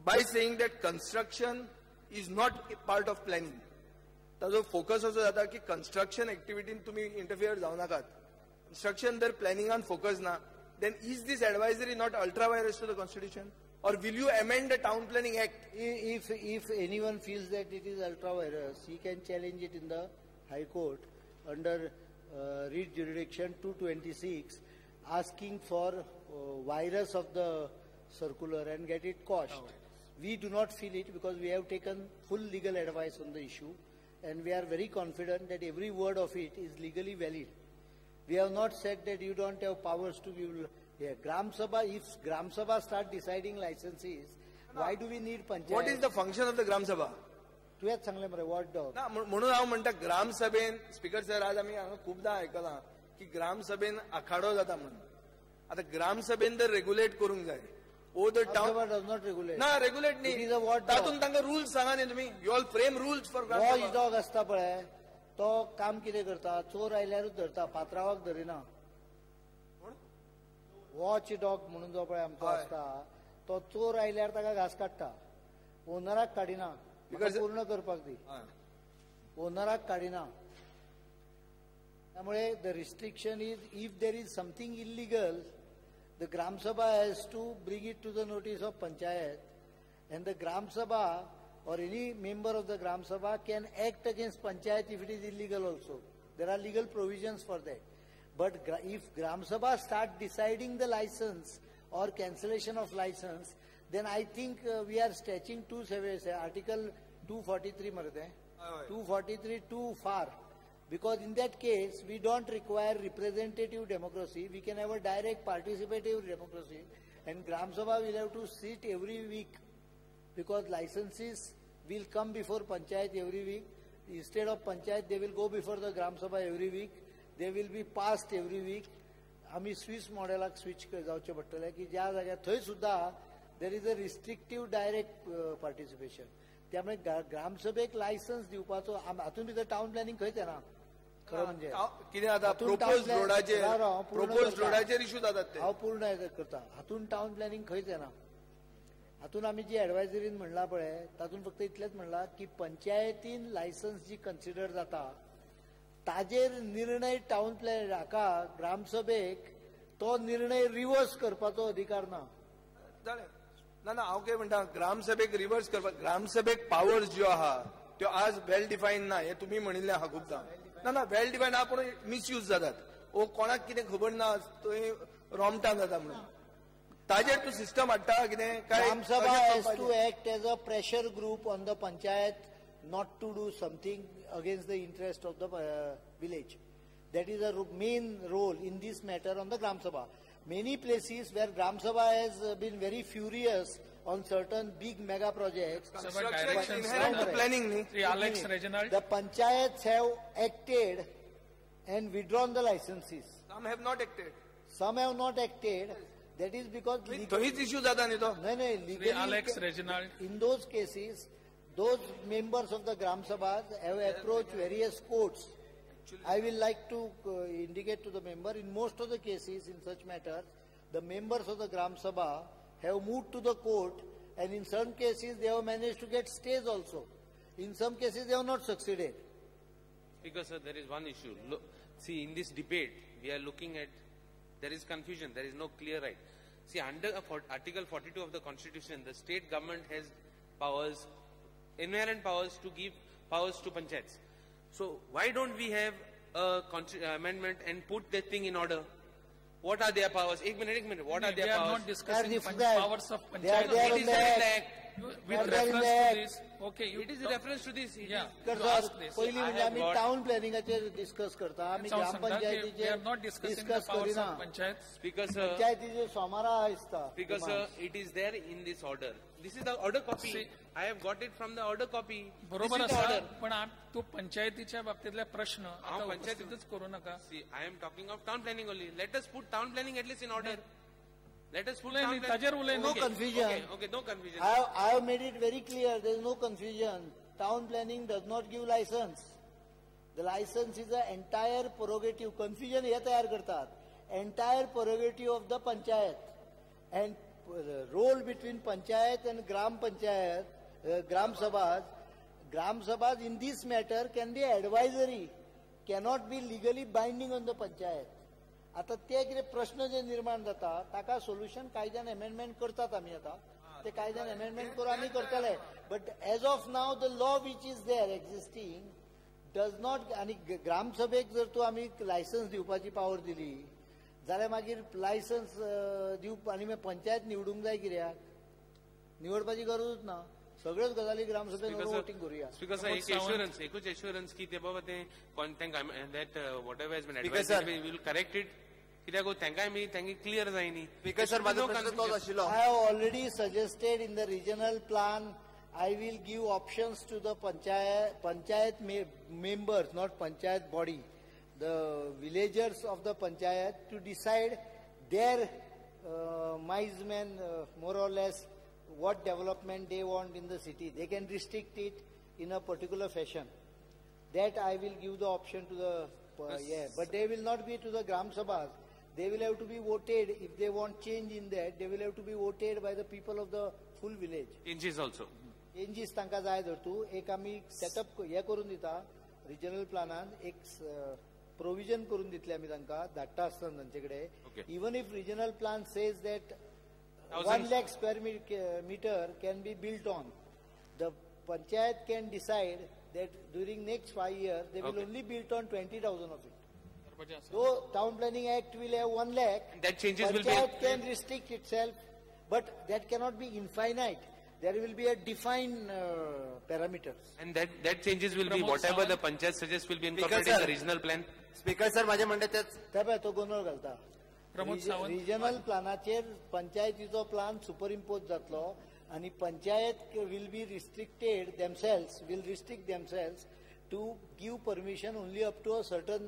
by saying that construction is not a part of planning. ताजो focus असो जाता की construction activity तुम्ही interfere जाऊ नाकात. Construction जर planningan focus ना, then is this advisory not ultra virus to the constitution? Or will you amend the town planning act? If anyone feels that it is ultra virus, he can challenge it in the High Court under Writ Jurisdiction 226, asking for virus of the circular and get it quashed. We do not feel it because we have taken full legal advice on the issue, and we are very confident that every word of it is legally valid. We have not said that you don't have powers to give. Yeah, Gram Sabha, if Gram Sabha start deciding licenses, why do we need Panchayat? What is the function of the Gram Sabha? तुझ्याच सांगले मरे what dog? ना म्हणून हांव म्हणटा ग्राम सभेन speaker sir आज आमी हांगा खूबदां आयकलां की ग्राम सभेन आखाडो जाता म्हणून. आता ग्राम सभेन जर रेग्युलेट करूंक जाय. ओ the town does not regulate. ना रेग्युलेट न्ही. It is a watchdog. तातूंत तांकां रूल्स सांगा न्ही तुमी. You all frame rules for gram watch सभा. डॉग असता पळय तो काम कितें करता, चोर आयल्यारूच धरता, पात्रावाक धरिना. वॉच डॉग म्हणून जो पळय आमचो असता तो चोर आयल्यार ताका घास काडटा, ओनराक काडिना. पूर्ण करपाक दी. ओनराक काडिना. त्यामुळे the restriction is if there is something illegal, the Gram Sabha has to bring it to the notice of Panchayat, and the Gram Sabha or any member of the Gram Sabha can act against Panchayat if it is illegal also. There are legal provisions for that. But if Gram Sabha start deciding the license or cancellation of license, then I think we are stretching too severe. Article 243 marate, 243 too far. Because in that case, we don't require representative democracy. We can have a direct participative democracy. And Gram Sabha will have to sit every week because licenses will come before Panchayat every week. Instead of Panchayat, they will go before the Gram Sabha every week. They will be passed every week. आम्ही Swiss मॉडेलाक switch जावचे पडटले की ज्या जाग्यार थंय सुद्धा there is a restrictive direct participation. त्यामुळे ग्रामसभेक licence दिवपाचो हातून भितर टाउन प्लॅनिंग खंयच येना. खरं म्हणजे कितें आता प्रोपोज रोडाचेर इश्यू जातात ते हांव पूर्ण करता. हातून टाउन प्लॅनिंग खंयच येना. हातून आमी जी एडवायझरीन म्हणला पळय तातून फक्त इतलेंच म्हणला की पंचायतीन लायसन्स जी कन्सिडर जाता ताजेर निर्णय टाउन प्लॅन हाका ग्रामसभेक तो निर्णय रिवर्स करपाचो अधिकार ना. ना ना हांव कितें म्हणटा ग्रामसभेक रिवर्स करपाक ग्रामसभेक पावर्स ज्यो आहा त्यो आज वेल डिफायन ना. हे तुमी म्हणिल्लें आहा खुबदां. ना ना वेल डिफायन आहा पूण मिसयूज जातात. ओ कोणाक कितें खबर ना थंय रोमटान जाता म्हणून ताजेर तूं सिस्टम हाडटा कितें काय. Gram Sabha has to act as a pressure group on the Panchayat not to do something against the interest of the village. That is the main role in this matter on the Gram Sabha. Many places where Gram Sabha has been very furious on certain big mega projects. Planning. Alex Reginald. The Panchayats have acted and withdrawn the licenses. Some have not acted. Some have not acted. That is because issue legally, Alex Reginald. In those cases, those members of the Gram Sabhas have approached various courts. I will like to indicate to the member, in most of the cases in such matters, the members of the Gram Sabha have moved to the court, and in some cases they have managed to get stays also. In some cases they have not succeeded. Because there is one issue. Look, see, in this debate, we are looking at, there is confusion, there is no clear right. See, under Article 42 of the Constitution, the state government has powers, inherent powers to give powers to panchayats. So, why don't we have a amendment and put that thing in order? What are their powers? Ek minute. What are their powers? We are not discussing powers of They are panchayat. there It in is the there in the act. act. With reference to this, okay, It is a reference to this. It Yeah. is- पहिली म्हणजे आम्ही town प्लॅनिंगाचेर discuss करता. आम्ही we are not ग्रामपंचायतीचेर discussing the discuss powers करिना. of panchayat. Because पंचायतीचे सोमारा आसता. Because it is there in this order. This is the order copy. See, I have got it from the order copy. बरोबर This is the असा order. पण तो पंचायतीच्या बाबतीतला प्रश्न आता उपस्थितच करू नका. See, I am talking of town planning only. Let us put town planning at least in order. Let us put उलय town न्ही, planning. ताजेर उलय No न्ही. confusion. Okay, no confusion. I have made it very clear. There is no confusion. Town planning does not give license. The license is the entire prerogative. Confusion हे तयार करतात. Entire prerogative of the panchayat. And role between panchayat and gram panchayat, gram sabhas in this matter can be advisory, cannot be legally binding on the panchayat. आता ते कितें प्रश्न जे निर्माण जाता ताका सोल्युशन कायद्यान अमेंडमेंट करतात आमी आता ते कायद्यान अमेंडमेंट करून आमी करतले but as of now the law which is there existing does not आनी ग्रामसभेक जर तूं आमी लायसन्स दिवपाची पावर दिली जाल्यार मागीर लायसन्स दिवप आनी मागीर पंचायत निवडूंक जाय कित्याक निवडपाची गरजूच ना सगळ्योच गजाली ग्रामसभेन वोटिंग करूया स्पीकर सर एकूच एश्युरन्स की ते बाबा ते that whatever has been advised we will correct it कित्याक तांकां क्लियर जाय न्ही स्पीकर सर माझो प्रश्न तोच आशिल्लो I have already suggested in the regional plan I will give options to the panchayat members, not panchayat body, the villagers of the panchayat to decide their mizemen more or less what development they want in the city. They can restrict it in a particular fashion. That I will give the option to the but they will not be to the Gram Sabhas. They will have to be voted. If they want change in that, they will have to be voted by the people of the full village. Changes also. Changes तांकां जाय जर तूं एक आमी setup हे करून दिता regional प्लानान एक प्रोविजन करून दितले आमी तांकां धाडटा आसतना तांचे कडेन even if regional plan says that 1 lakh square meter can be built on the panchayat can decide that during next 5 years they will only build on 20,000 of it. So town planning act will have 1 lakh. That changes will be. Panchayat can restrict itself, but that cannot be infinite. There will be a defined parameters. And that changes will be whatever the panchayat suggests will be incorporated in the regional plan. Speaker sir माझे म्हणणे तेच त्या तो गोंधळ घालता regional प्लानाचेर पंचायतीचो plan super impose जातलो आणि panchayat will be restricted themselves will restrict themselves to give permission only up to a certain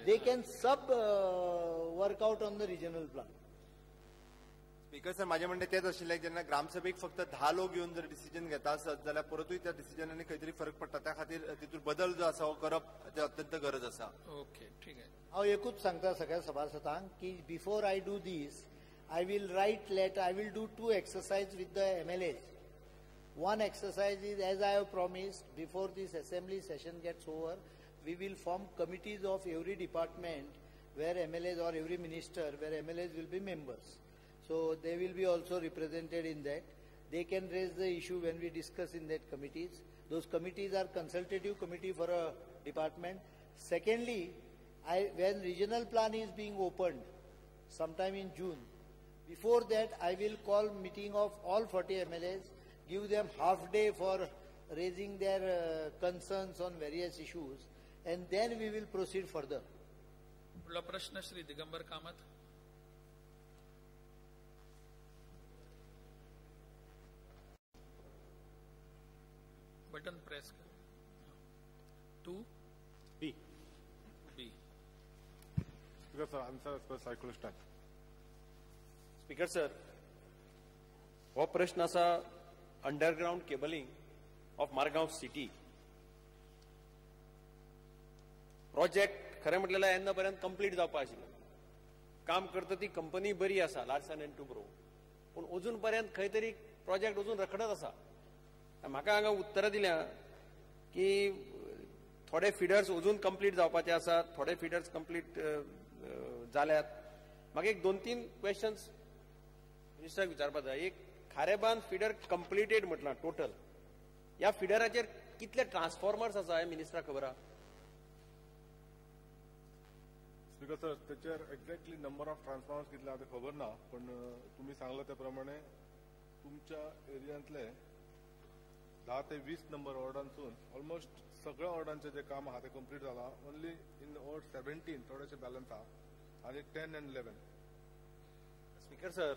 they can sub work out on the regional plan. Speaker sir माझे म्हणणे तेच आशिल्ले जेन्ना ग्रामसभेक फक्त 10 लोक येवन जर डिसिजन घेता आसत जाल्यार परतूय त्या डिसिजनांनी खंय तरी फरक पडटा त्या खातीर तितून बदल जो आसा हो करप ते अत्यंत गरज आसा. ओके ठीक आहे हांव एकूच सांगता सगळ्या सभासदांक की before I do these I will write letter, I will do 2 exercises with the MLAs. One exercise is, as I have promised, before this assembly session gets over, we will form committees of every department where MLAs or every minister where MLAs will be members. So they will be also represented in that. They can raise the issue when we discuss in that committees. Those committees are consultative committee for a department. Secondly, when regional plan is being opened, sometime in June, before that, I will call meeting of all 40 MLAs, give them half day for raising their concerns on various issues, and then we will proceed further. पुढला प्रश्न Shri Digambar Kamat. Button press कर. 2 B. B. Because the answer is for cyclist time. Speaker sir हो प्रश्न आसा underground cabling of Margao city project खरें म्हटलें जाल्यार येन्ना पर्यंत कंप्लीट जावपा आशिल्लो काम करता ती कंपनी बरी आसा लार्सन एंड टुब्रो पूण अजून पर्यंत खंय तरी प्रोजेक्ट अजून रखडत आसा म्हाका हांगा उतरां दिल्या की थोडे फिडर्स अजून कंप्लीट जावपाचे आसात थोडे फिडर्स कंप्लीट जाल्यात म्हाका एक 2-3 क्वेश्चन्स मिनिस्टराक विचारपाक जाय एक खारेबांद फिडर कंप्लिटेड म्हटलां टोटल ह्या फिडराचेर कितले ट्रान्सफॉर्मर्स आसा हे मिनिस्टराक खबर आहा स्पीकर सर त्याचेर एक्झॅक्टली नंबर ऑफ ट्रान्सफॉर्मर्स कितले आहा ते खबर ना पण तुम्ही सांगला त्या प्रमाणे तुमच्या एरियांतले 10 ते 20 नंबर वॉर्डांसून ऑलमोस्ट सगळ्या वॉर्डांचे जे काम आहा ते कंप्लीट जाला ओनली इन वॉर्ड 17 थोडेशे बॅलन्स आहा आणि 10 and 11 स्पीकर सर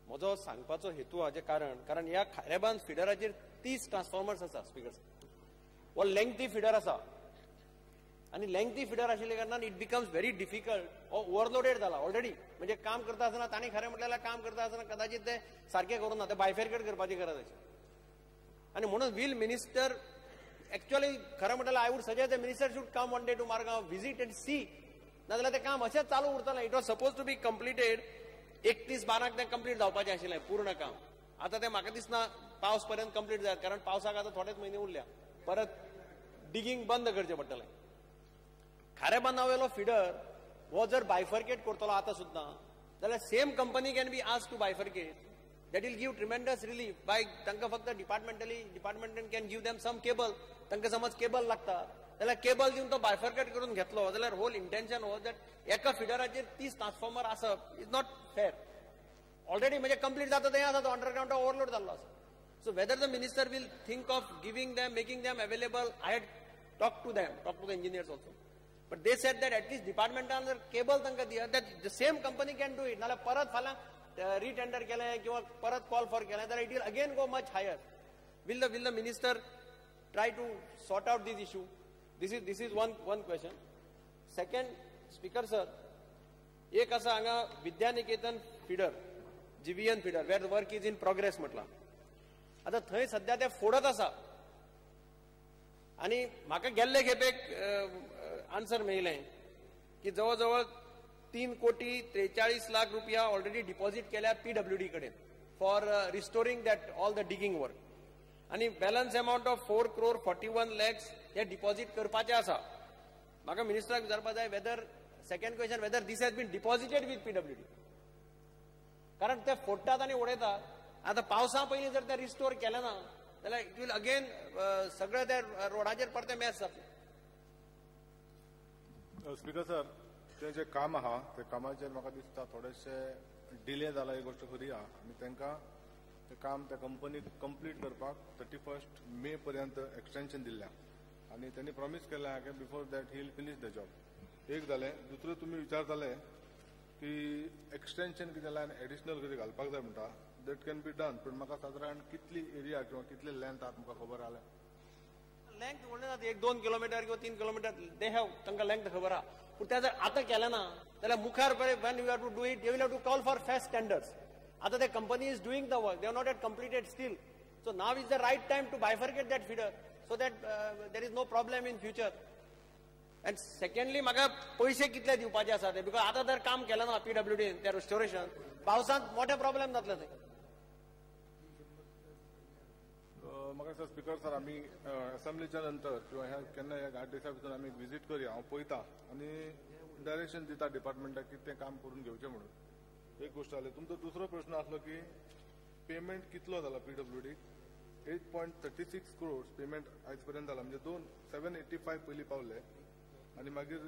म्हजो सांगपाचो हेतू हाचे कारण ह्या खारेबांद फिडराचेर 30 ट्रान्सफॉर्मर्स आसा स्पीकर सर हो लेंथी फिडर आसा आणि लेंथी फिडर आशिल्ल्या कारणान इट बिकम्स व्हेरी डिफिकल्ट हो ओव्हरलोडेड जाला ऑलरेडी म्हणजे काम करता आसतना तांणी खरें म्हटल्यार काम करता आसतना कदाचित ते सारकें करूं ना ते बायफेरकेट करपाची गरज आसा आणि म्हणून वील मिनिस्टर एक्चुअली खरें म्हटल्यार I would suggest the minister should come one day to Margao visit and see नाजाल्यार तें काम अशेंच चालू उरतलें. It was suppose to be completed 31/12 तें कंप्लीट जावपाचें आशिल्लें पूर्ण काम. आतां तें म्हाका दिसना पावस पर्यंत कंप्लीट जायत, कारण पावसाक आतां थोडेच म्हयने उरल्या. परत डिगींग बंद करचें पडटलें. खारेबांदावेलो फिडर हो जर बायफर्केट करतलो आतां सुद्दां, जाल्यार same company can be asked to bifurcate. That will give tremendous relief by तांकां फक्त डिपार्टमेंटान can give them some cable. तांकां समज केबल लागता जाल्यार केबल दिवन तो बायफर्केट करून घेतलो जाल्यार होल इंटेन्शन हो दॅट एका फिडराचेर 30 ट्रान्सफॉर्मर आसप इज नॉट फेअर. ऑलरेडी म्हणजे कंप्लीट जाता तें आसा, तो अंडरग्राउंड ओवरलोड जाल्लो आसा. So whether the minister will think of giving them, making them available, I had talked to them, talked to the engineers also. But they said that at least departmental cable tanga diya, that the same company can do it. Nala parat phala retender kela kiwa parat call for kela, that it will again go much higher. Will the minister try to sort out this issue? This is one question. Second, Speaker sir, एक असा हांगा विद्यानिकेतन feeder, GVN feeder, where the work is in progress म्हटला. आता थंय सध्या ते फोडत आसा आणि म्हाका गेल्ले खेपेक आन्सर मेळिल्लें की जवळ 3,43,00,000 रुपया ऑलरेडी डिपॉझिट केल्या PWD कडेन for restoring that all the digging work, आणि बॅलन्स अमाउंट ऑफ 4,41,00,000 हे डिपॉझिट करपाचें आसा. म्हाका मिनिस्टराक विचारपाक जाय whether, second question, whether this has been deposited with PWD. कारण ते फोडटात आनी उडयतात. आता पावसा पयलीं जर ते रिस्टोर केलें ना जाल्यार इट विल अगेन सगळें ते रोडाचेर परते मॅस जातलें. स्पीकर सर, तें जें काम आहा त्या कामाचेर म्हाका दिसता थोडेशें डिले जाला, ही गोष्ट खरी आहा. आनी तांकां तें काम त्या कंपनीक कंप्लीट करपाक 31 मे पर्यंत एक्सटेन्शन दिल्लें आनी त्यांनी प्रॉमिस केलें आहा की before that he will finish the job. एक जालें. दुसरें तुमी विचारताले की एक्सटेन्शन कितें जालें आनी एडिशनल कितें घालपाक जाय म्हणटा. दॅट कॅन बी डन, पण म्हाका सादारण कितली एरिया किंवा कितले लेंथ आहा तुमकां खबर आहा? लेंथ म्हणून 1-2 किलोमीटर किंवा 3 किलोमीटर दे हॅव, तांकां लेंथ खबर आहा. पूण ते जर आतां केलें ना जाल्यार मुखार when you have to do it, you will have to call for फेस्ट स्टँडर्ड्स. आतां ते company is doing the work, they have not yet completed still. So now is the right time to bifurcate that feeder so that there is no problem in future. And secondly म्हाका पयशे कितले दिवपाचे आसा ते, because आतां जर काम केलें ना PWD ते रिस्टोरेशन, पावसांत मोठे प्रॉब्लेम जातले ते. म्हाका दिसता स्पीकर सर, आमी असेंब्लीच्या नंतर किंवा ह्या केन्ना ह्या 8 दिसां भितर आमी विजीट करया, हांव पळयता आनी डायरेक्शन दिता डिपार्टमेंटाक की तें काम करून घेवचें म्हणून. एक गोष्ट जाली. तुमचो दुसरो प्रश्न आसलो की पेमेंट कितलो जाला PWD. 8.36 crores पेमेंट आयज पर्यंत जाला, म्हणजे 785 पयलीं पावले आनी मागीर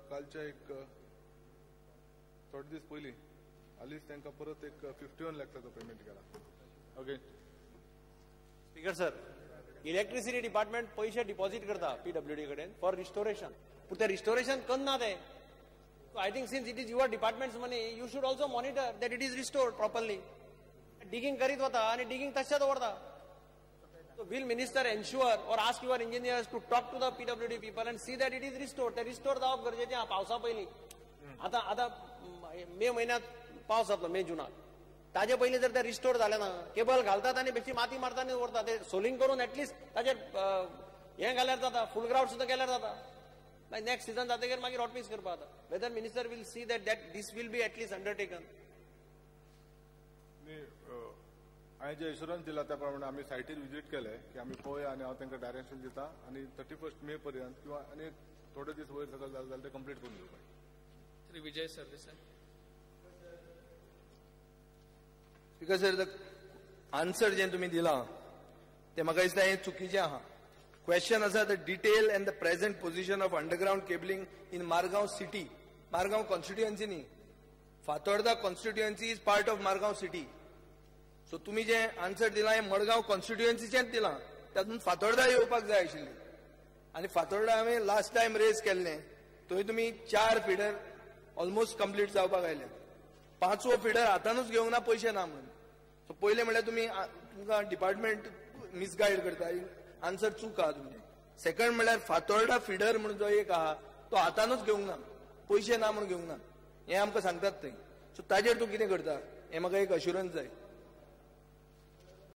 कालच्या एक थोडे दीस पयलीं हालींच तांकां परत एक 51 lakhsचो पेमेंट केला. Okay speaker sir, electricity department पैसे डिपॉझिट करता PWD कडेन फॉर रिस्टोरेशन, पूण ते रिस्टोरेशन करना ते. So I think since it is your department's money, you should also monitor that it is restored properly. Digging करीत वता आनी डिगींग तशेंच दवरता. So will minister ensure or ask your engineers to talk to the PWD people and see that it is restored? ते restore जावप गरजेचें आहा पावसा पयलीं. आतां मे म्हयन्यांत पावस जातलो, मे जुनाक. ताजे पयलीं जर ते रिस्टोर जालें ना, केबल घालतात आनी बेश्टी माती मारता आनी दवरतात. ते सोलिंग करून एटलीस्ट ताजेर हें घाल्यार जाता, फूल ग्राउंड सुद्दां केल्यार जाता. मागीर नेक्स्ट सीझन जातकीर मागीर हॉटमिक्स करपाक जाता. Whether minister will see that this will be at least undertaken. हांवें जे एश्युरन्स दिला त्या प्रमाणे आमी सायटीर विजीट केले की आमी पळोवया आनी हांव तांकां डायरेक्शन दिता आनी 31 मे पर्यंत किंवा आनी थोडे दीस वयर सकयल जाले जाल्यार ते कंप्लीट करून दिवपाक. Shri Vijay Sardesai. Because sir the answer जें तुमी दिलां तें म्हाका दिसता हें चुकीचें आहा. क्वेश्चन आसा the detail and the present position of underground cabling in Margao city. Margao constituency न्ही, Fatorda constituency is part of Margao city. So तुम्ही जे आन्सर दिला हे मडगांव कॉन्स्टिट्युएन्सीचेंच दिलां, तातूंत फातोर्डा येवपाक जाय आशिल्ली. आनी फातोर्डा हांवें लास्ट टायम रेज केल्लें, थंय तुमी 4 फिडर ऑलमोस्ट कंप्लीट जावपाक आयले. 5वो फिडर हातानूच घेवंक ना, पयशे ना म्हणून. सो पयलें म्हणल्यार तुमकां डिपार्टमेंट मिसगायड करता, आन्सर चूक आहा तुमचें. सेकंड म्हणल्यार फातोर्डा फिडर म्हणून जो एक आहा तो हातानूच घेवंक ना, पयशे ना म्हणून घेवंक ना, हें आमकां सांगतात थंय. सो ताजेर तूं कितें करता हें म्हाका एक अश्युरन्स जाय.